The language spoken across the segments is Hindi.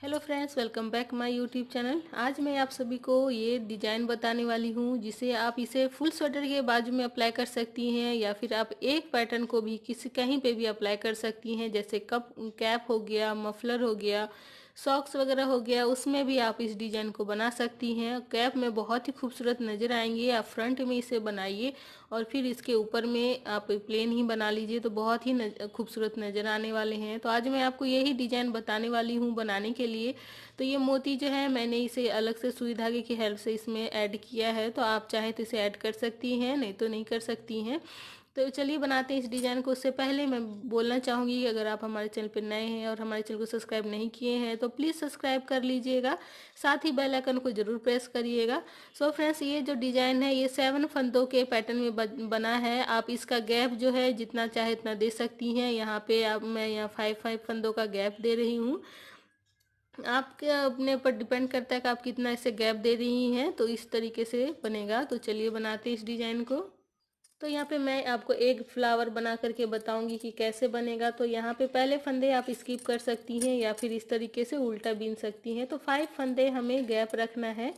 Hello friends, welcome back my YouTube channel. आज मैं आप सभी को ये डिज़ाइन बताने वाली हूँ जिसे आप इसे फुल स्वेटर के बाजू में अप्लाई कर सकती हैं या फिर आप एक पैटर्न को भी किसी कहीं पे भी अप्लाई कर सकती हैं। जैसे कप कैप हो गया, मफलर हो गया, सॉक्स वगैरह हो गया, उसमें भी आप इस डिज़ाइन को बना सकती हैं। कैप में बहुत ही खूबसूरत नज़र आएंगे। आप फ्रंट में इसे बनाइए और फिर इसके ऊपर में आप प्लेन ही बना लीजिए तो बहुत ही खूबसूरत नज़र आने वाले हैं। तो आज मैं आपको यही डिज़ाइन बताने वाली हूँ बनाने के लिए। तो ये मोती जो है मैंने इसे अलग से सुई धागे की हेल्प से इसमें ऐड किया है। तो आप चाहे तो इसे ऐड कर सकती हैं, नहीं तो नहीं कर सकती हैं। तो चलिए बनाते हैं इस डिज़ाइन को। उससे पहले मैं बोलना चाहूँगी कि अगर आप हमारे चैनल पर नए हैं और हमारे चैनल को सब्सक्राइब नहीं किए हैं तो प्लीज़ सब्सक्राइब कर लीजिएगा, साथ ही बेल आइकन को ज़रूर प्रेस करिएगा। सो फ्रेंड्स, ये जो डिज़ाइन है ये 7 फंदों के पैटर्न में बना है। आप इसका गैप जो है जितना चाहे इतना दे सकती हैं। यहाँ पे आप मैं यहाँ 5 फंदों का गैप दे रही हूँ। आपके अपने पर डिपेंड करता है कि आप कितना इसे गैप दे रही हैं। तो इस तरीके से बनेगा। तो चलिए बनाते हैं इस डिज़ाइन को। तो यहाँ पे मैं आपको एक फ्लावर बना करके बताऊंगी कि कैसे बनेगा। तो यहाँ पे पहले फंदे आप स्किप कर सकती हैं या फिर इस तरीके से उल्टा बीन सकती हैं। तो 5 फंदे हमें गैप रखना है।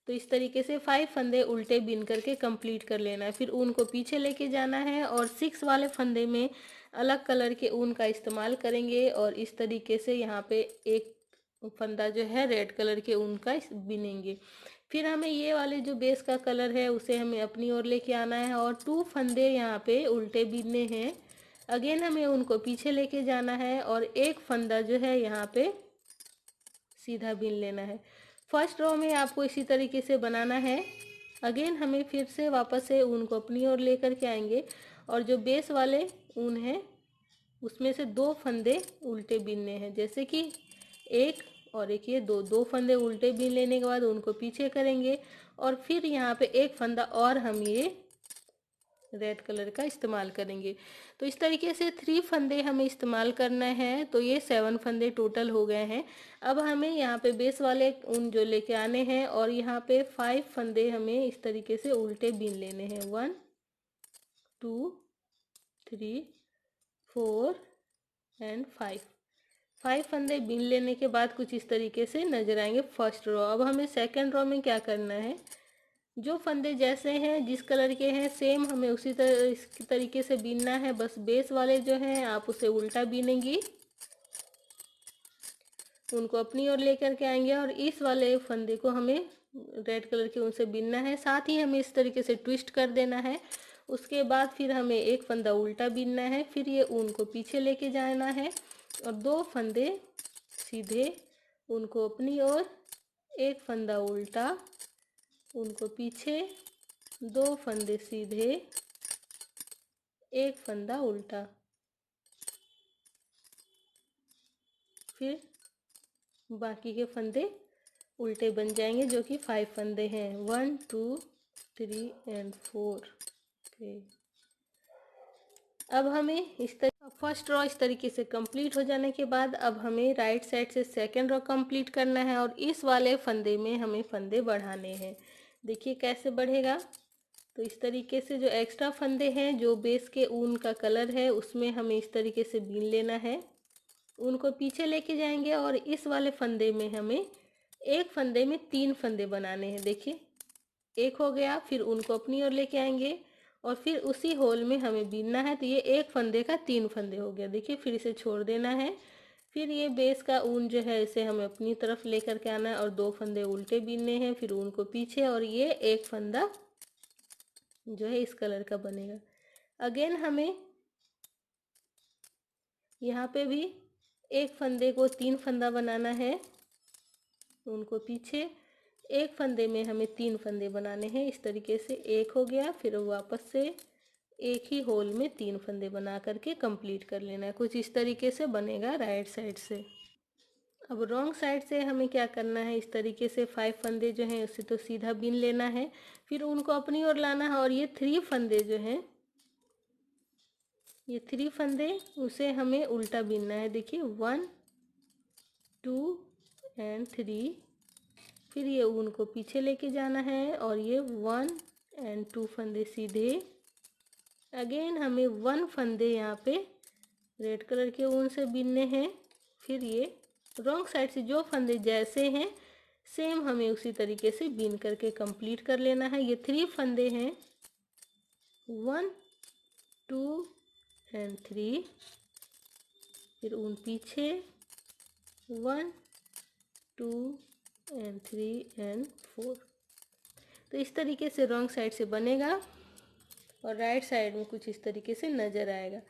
तो इस तरीके से 5 फंदे उल्टे बीन करके कंप्लीट कर लेना है। फिर ऊन को पीछे लेके जाना है और 6 वाले फंदे में अलग कलर के ऊन का इस्तेमाल करेंगे और इस तरीके से यहाँ पे एक फंदा जो है रेड कलर के ऊन का बिनेंगे। फिर हमें ये वाले जो बेस का कलर है उसे हमें अपनी ओर लेके आना है और 2 फंदे यहाँ पे उल्टे बीनने हैं। अगेन हमें उनको पीछे लेके जाना है और एक फंदा जो है यहाँ पे सीधा बीन लेना है। फर्स्ट रो में आपको इसी तरीके से बनाना है। अगेन हमें फिर से वापस से ऊन को अपनी ओर लेकर के आएंगे और जो बेस वाले ऊन है उसमें से 2 फंदे उल्टे बीनने हैं। जैसे कि एक और एक, ये दो फंदे उल्टे बीन लेने के बाद उनको पीछे करेंगे और फिर यहाँ पे एक फंदा और हम ये रेड कलर का इस्तेमाल करेंगे। तो इस तरीके से 3 फंदे हमें इस्तेमाल करना है। तो ये 7 फंदे टोटल हो गए हैं। अब हमें यहाँ पे बेस वाले ऊन जो लेके आने हैं और यहाँ पे 5 फंदे हमें इस तरीके से उल्टे बीन लेने हैं। 1 2 3 4 एंड 5 फंदे बीन लेने के बाद कुछ इस तरीके से नजर आएंगे फर्स्ट रो। अब हमें सेकंड रो में क्या करना है, जो फंदे जैसे हैं जिस कलर के हैं सेम हमें उसी तरह इस तरीके से बीनना है। बस बेस वाले जो हैं आप उसे उल्टा बीनेंगी, उनको अपनी ओर लेकर के आएंगे और इस वाले फंदे को हमें रेड कलर के उनसे बीनना है। साथ ही हमें इस तरीके से ट्विस्ट कर देना है। उसके बाद फिर हमें एक फंदा उल्टा बीनना है। फिर ये ऊन को पीछे लेके जाना है और 2 फंदे सीधे, उनको अपनी ओर, एक फंदा उल्टा, उनको पीछे, 2 फंदे सीधे, एक फंदा उल्टा। फिर बाकी के फंदे उल्टे बन जाएंगे जो कि 5 फंदे हैं। 1 2 3 एंड 4। ओके, अब हमें इस तरह फर्स्ट रो इस तरीके से कंप्लीट हो जाने के बाद अब हमें राइट साइड से सेकंड रो कंप्लीट करना है और इस वाले फंदे में हमें फंदे बढ़ाने हैं। देखिए कैसे बढ़ेगा। तो इस तरीके से जो एक्स्ट्रा फंदे हैं, जो बेस के ऊन का कलर है उसमें हमें इस तरीके से बीन लेना है। उनको पीछे लेके जाएंगे और इस वाले फंदे में हमें एक फंदे में 3 फंदे बनाने हैं। देखिए एक हो गया, फिर उनको अपनी ओर लेके आएंगे और फिर उसी होल में हमें बीनना है। तो ये एक फंदे का 3 फंदे हो गया। देखिए फिर इसे छोड़ देना है। फिर ये बेस का ऊन जो है इसे हमें अपनी तरफ लेकर के आना है और 2 फंदे उल्टे बीनने हैं। फिर ऊन को पीछे और ये एक फंदा जो है इस कलर का बनेगा। अगेन हमें यहाँ पे भी एक फंदे को 3 फंदा बनाना है। उनको पीछे, एक फंदे में हमें 3 फंदे बनाने हैं। इस तरीके से एक हो गया, फिर वापस से एक ही होल में 3 फंदे बना करके कंप्लीट कर लेना है। कुछ इस तरीके से बनेगा राइट साइड से। अब रॉन्ग साइड से हमें क्या करना है, इस तरीके से 5 फंदे जो हैं उससे तो सीधा बीन लेना है। फिर उनको अपनी ओर लाना है और ये 3 फंदे जो हैं, ये 3 फंदे उसे हमें उल्टा बीनना है। देखिए 1 2 एंड 3। फिर ये ऊन को पीछे लेके जाना है और ये 1 एंड 2 फंदे सीधे। अगेन हमें 1 फंदे यहाँ पे रेड कलर के ऊन से बीनने हैं। फिर ये रॉन्ग साइड से जो फंदे जैसे हैं सेम हमें उसी तरीके से बीन करके कंप्लीट कर लेना है। ये 3 फंदे हैं, 1 2 एंड 3, फिर ऊन पीछे 1 2 एंड 3 एंड 4। तो इस तरीके से रॉन्ग साइड से बनेगा और राइट साइड में कुछ इस तरीके से नज़र आएगा।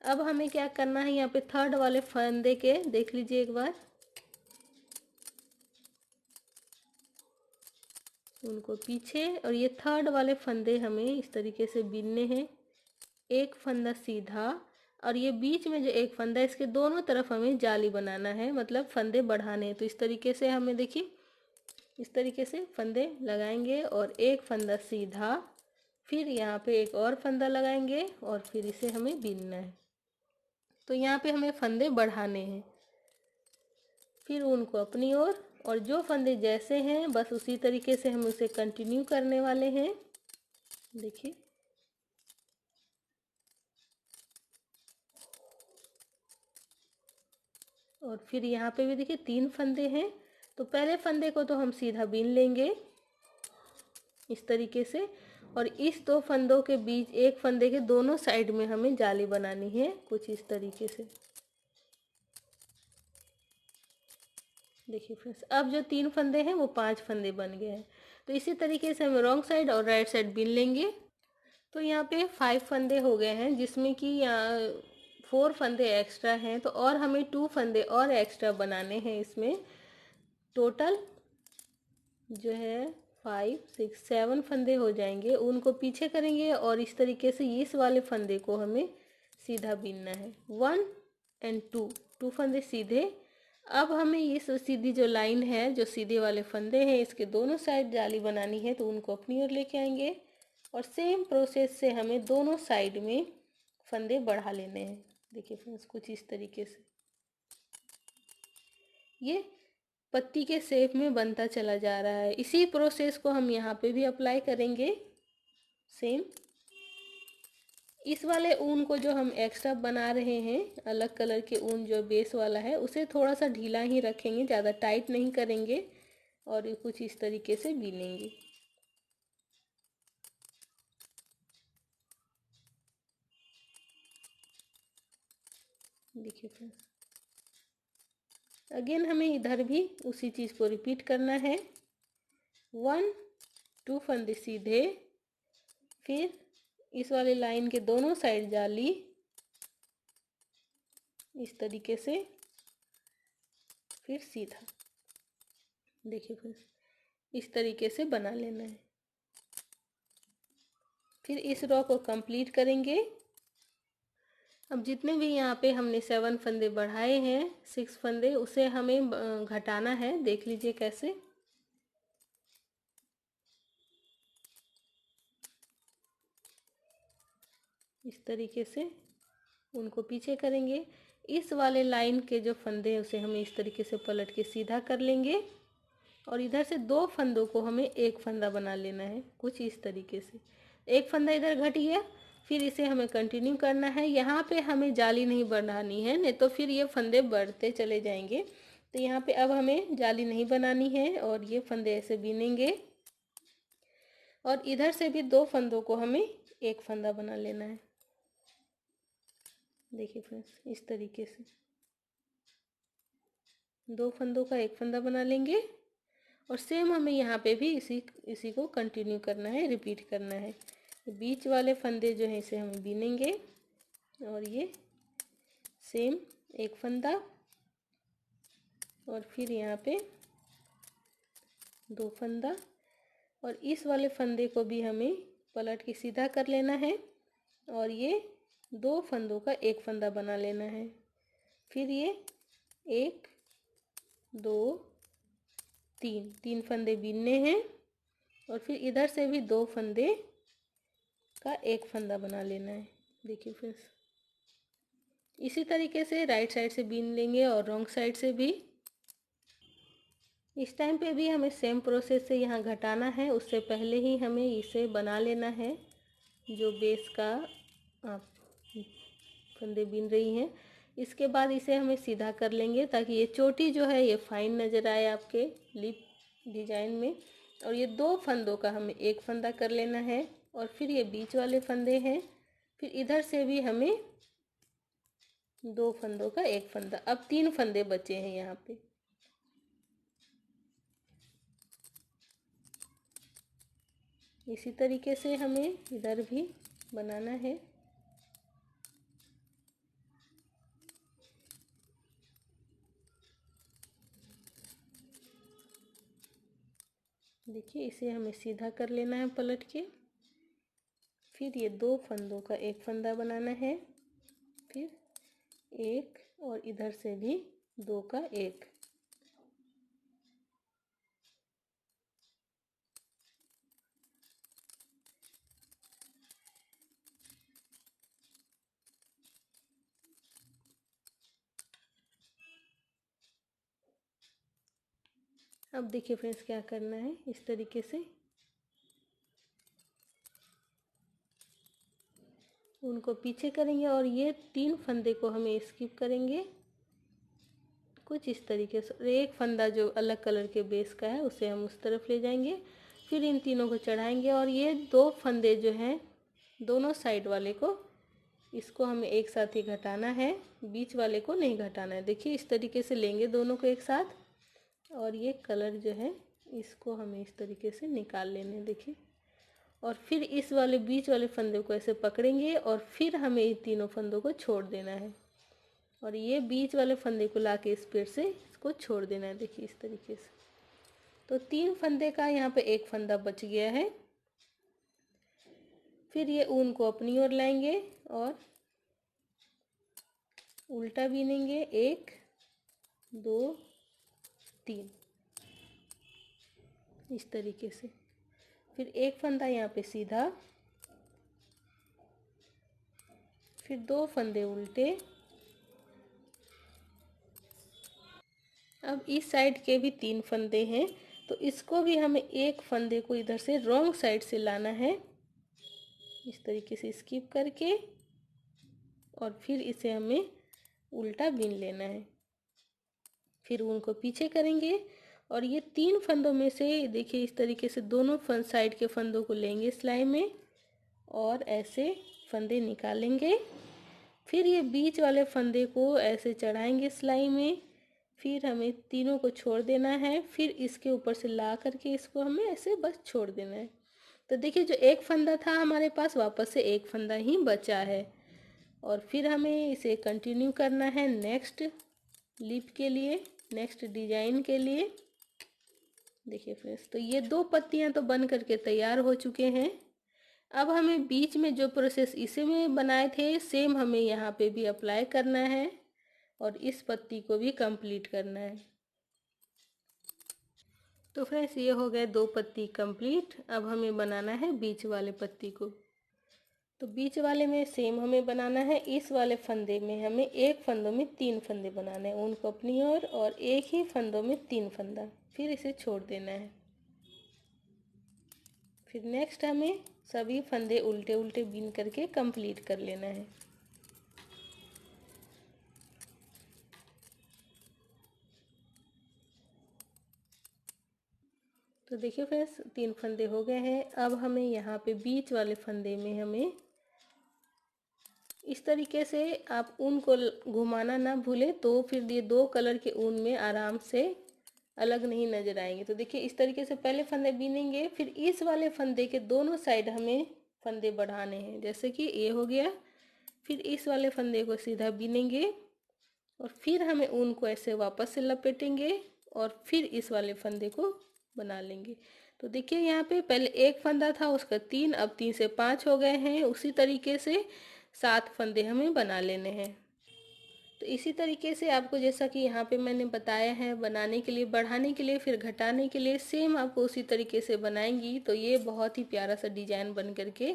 अब हमें क्या करना है, यहाँ पे थर्ड वाले फंदे के देख लीजिए एक बार, उनको पीछे, और ये थर्ड वाले फंदे हमें इस तरीके से बीनने हैं। एक फंदा सीधा और ये बीच में जो एक फंदा है इसके दोनों तरफ हमें जाली बनाना है, मतलब फंदे बढ़ाने हैं। तो इस तरीके से हमें देखिए इस तरीके से फंदे लगाएंगे और एक फंदा सीधा, फिर यहाँ पे एक और फंदा लगाएंगे और फिर इसे हमें बीनना है। तो यहाँ पे हमें फंदे बढ़ाने हैं, फिर उनको अपनी ओर, और जो फंदे जैसे हैं बस उसी तरीके से हम उसे कंटिन्यू करने वाले हैं। देखिए और फिर यहाँ पे भी देखिए 3 फंदे हैं, तो पहले फंदे को तो हम सीधा बीन लेंगे इस तरीके से, और इस 2 फंदों के बीच एक फंदे के दोनों साइड में हमें जाली बनानी है कुछ इस तरीके से। देखिए फ्रेंड्स, अब जो 3 फंदे हैं वो 5 फंदे बन गए हैं। तो इसी तरीके से हम रॉन्ग साइड और राइट साइड बीन लेंगे। तो यहाँ पे 5 फंदे हो गए हैं, जिसमें कि यहाँ 4 फंदे एक्स्ट्रा हैं, तो और हमें 2 फंदे और एक्स्ट्रा बनाने हैं। इसमें टोटल जो है 5 6 7 फंदे हो जाएंगे। उनको पीछे करेंगे और इस तरीके से इस वाले फंदे को हमें सीधा बीनना है। 1 एंड 2, 2 फंदे सीधे। अब हमें इस सीधी जो लाइन है, जो सीधे वाले फंदे हैं, इसके दोनों साइड जाली बनानी है, तो उनको अपनी ओर लेके आएंगे और सेम प्रोसेस से हमें दोनों साइड में फंदे बढ़ा लेने हैं। देखिए फ्रेंड्स, कुछ इस तरीके से ये पत्ती के शेप में बनता चला जा रहा है। इसी प्रोसेस को हम यहाँ पे भी अप्लाई करेंगे सेम। इस वाले ऊन को जो हम एक्स्ट्रा बना रहे हैं, अलग कलर के ऊन जो बेस वाला है, उसे थोड़ा सा ढीला ही रखेंगे, ज़्यादा टाइट नहीं करेंगे, और ये कुछ इस तरीके से बीनेंगे। देखिए फ्रेंड्स, अगेन हमें इधर भी उसी चीज़ को रिपीट करना है। 1 2 फंदे सीधे, फिर इस वाले लाइन के दोनों साइड जाली इस तरीके से, फिर सीधा। देखिए फ्रेंड्स, इस तरीके से बना लेना है। फिर इस रो को कंप्लीट करेंगे। अब जितने भी यहाँ पे हमने 7 फंदे बढ़ाए हैं, 6 फंदे, उसे हमें घटाना है। देख लीजिए कैसे। इस तरीके से उनको पीछे करेंगे। इस वाले लाइन के जो फंदे हैं उसे हमें इस तरीके से पलट के सीधा कर लेंगे, और इधर से 2 फंदों को हमें एक फंदा बना लेना है कुछ इस तरीके से। एक फंदा इधर घट गया, फिर इसे हमें कंटिन्यू करना है। यहाँ पे हमें जाली नहीं बनानी है, नहीं तो फिर ये फंदे बढ़ते चले जाएंगे। तो यहाँ पे अब हमें जाली नहीं बनानी है और ये फंदे ऐसे बीनेंगे, और इधर से भी 2 फंदों को हमें एक फंदा बना लेना है। देखिए फ्रेंड्स, इस तरीके से 2 फंदों का एक फंदा बना लेंगे, और सेम हमें यहाँ पे भी इसी को कंटिन्यू करना है, रिपीट करना है। बीच वाले फंदे जो हैं इसे हम बीनेंगे, और ये सेम एक फंदा, और फिर यहाँ पे 2 फंदा, और इस वाले फंदे को भी हमें पलट के सीधा कर लेना है, और ये 2 फंदों का एक फंदा बना लेना है। फिर ये 1 2 3 फंदे बीनने हैं, और फिर इधर से भी 2 फंदे का एक फंदा बना लेना है। देखिए फ्रेंड्स, इसी तरीके से राइट साइड से बीन लेंगे और रॉन्ग साइड से भी। इस टाइम पे भी हमें सेम प्रोसेस से यहाँ घटाना है, उससे पहले ही हमें इसे बना लेना है जो बेस का आप फंदे बीन रही हैं। इसके बाद इसे हमें सीधा कर लेंगे ताकि ये चोटी जो है ये फाइन नज़र आए आपके लिप डिजाइन में। और ये 2 फंदों का हमें एक फंदा कर लेना है और फिर ये बीच वाले फंदे हैं, फिर इधर से भी हमें 2 फंदों का एक फंदा। अब 3 फंदे बचे हैं यहाँ पे। इसी तरीके से हमें इधर भी बनाना है। देखिए इसे हमें सीधा कर लेना है पलट के। फिर ये 2 फंदों का एक फंदा बनाना है, फिर एक और इधर से भी 2 का एक। अब देखिए फ्रेंड्स क्या करना है, इस तरीके से उनको पीछे करेंगे और ये 3 फंदे को हमें स्किप करेंगे कुछ इस तरीके से। एक फंदा जो अलग कलर के बेस का है उसे हम उस तरफ ले जाएंगे, फिर इन तीनों को चढ़ाएंगे और ये 2 फंदे जो हैं दोनों साइड वाले को, इसको हमें एक साथ ही घटाना है, बीच वाले को नहीं घटाना है। देखिए इस तरीके से लेंगे दोनों को एक साथ और ये कलर जो है इसको हमें इस तरीके से निकाल लेने। देखिए और फिर इस वाले बीच वाले फंदे को ऐसे पकड़ेंगे और फिर हमें इन तीनों फंदों को छोड़ देना है और ये बीच वाले फंदे को लाके इस पेड़ से इसको छोड़ देना है। देखिए इस तरीके से। तो 3 फंदे का यहाँ पे एक फंदा बच गया है। फिर ये ऊन को अपनी ओर लाएंगे और उल्टा बीनेंगे, 1 2 3 इस तरीके से। फिर एक फंदा यहाँ पे सीधा, फिर 2 फंदे उल्टे। अब इस साइड के भी 3 फंदे हैं तो इसको भी हमें एक फंदे को इधर से रॉन्ग साइड से लाना है, इस तरीके से स्किप करके और फिर इसे हमें उल्टा बीन लेना है। फिर उनको पीछे करेंगे और ये 3 फंदों में से देखिए इस तरीके से दोनों साइड के फंदों को लेंगे सिलाई में और ऐसे फंदे निकालेंगे। फिर ये बीच वाले फंदे को ऐसे चढ़ाएंगे सिलाई में, फिर हमें तीनों को छोड़ देना है, फिर इसके ऊपर से ला करके इसको हमें ऐसे बस छोड़ देना है। तो देखिए जो एक फंदा था हमारे पास वापस से एक फंदा ही बचा है और फिर हमें इसे कंटिन्यू करना है नेक्स्ट लिप के लिए, नेक्स्ट डिजाइन के लिए। देखिए फ्रेंड्स तो ये 2 पत्तियां तो बन करके तैयार हो चुके हैं। अब हमें बीच में जो प्रोसेस इसे में बनाए थे सेम हमें यहाँ पे भी अप्लाई करना है और इस पत्ती को भी कंप्लीट करना है। तो फ्रेंड्स ये हो गए 2 पत्ती कंप्लीट। अब हमें बनाना है बीच वाले पत्ती को। तो बीच वाले में सेम हमें बनाना है, इस वाले फंदे में हमें एक फंदों में 3 फंदे बनाने हैं, उनको अपनी ओर और एक ही फंदों में 3 फंदा, फिर इसे छोड़ देना है। फिर नेक्स्ट हमें सभी फंदे उल्टे उल्टे बीन करके कंप्लीट कर लेना है। तो देखिए फ्रेंड्स 3 फंदे हो गए हैं। अब हमें यहाँ पे बीच वाले फंदे में हमें इस तरीके से आप ऊन को घुमाना ना भूलें, तो फिर ये 2 कलर के ऊन में आराम से अलग नहीं नजर आएंगे। तो देखिए इस तरीके से पहले फंदे बीनेंगे, फिर इस वाले फंदे के दोनों साइड हमें फंदे बढ़ाने हैं, जैसे कि ये हो गया। फिर इस वाले फंदे को सीधा बीनेंगे और फिर हमें ऊन को ऐसे वापस से लपेटेंगे और फिर इस वाले फंदे को बना लेंगे। तो देखिए यहाँ पे पहले एक फंदा था उसका 3, अब 3 से 5 हो गए हैं। उसी तरीके से 7 फंदे हमें बना लेने हैं। तो इसी तरीके से आपको जैसा कि यहाँ पे मैंने बताया है बनाने के लिए, बढ़ाने के लिए, फिर घटाने के लिए सेम आपको उसी तरीके से बनाएंगी तो ये बहुत ही प्यारा सा डिजाइन बन करके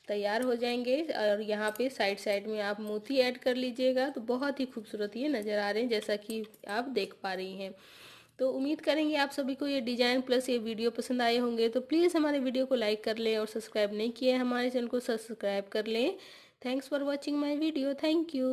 तैयार हो जाएंगे। और यहाँ पे साइड साइड में आप मोती ऐड कर लीजिएगा तो बहुत ही खूबसूरत ये नज़र आ रहे हैं, जैसा कि आप देख पा रही हैं। तो उम्मीद करेंगे आप सभी को ये डिज़ाइन प्लस ये वीडियो पसंद आए होंगे। तो प्लीज़ हमारे वीडियो को लाइक कर लें और सब्सक्राइब नहीं किए हमारे चैनल को सब्सक्राइब कर लें। Thanks for watching my video. Thank you.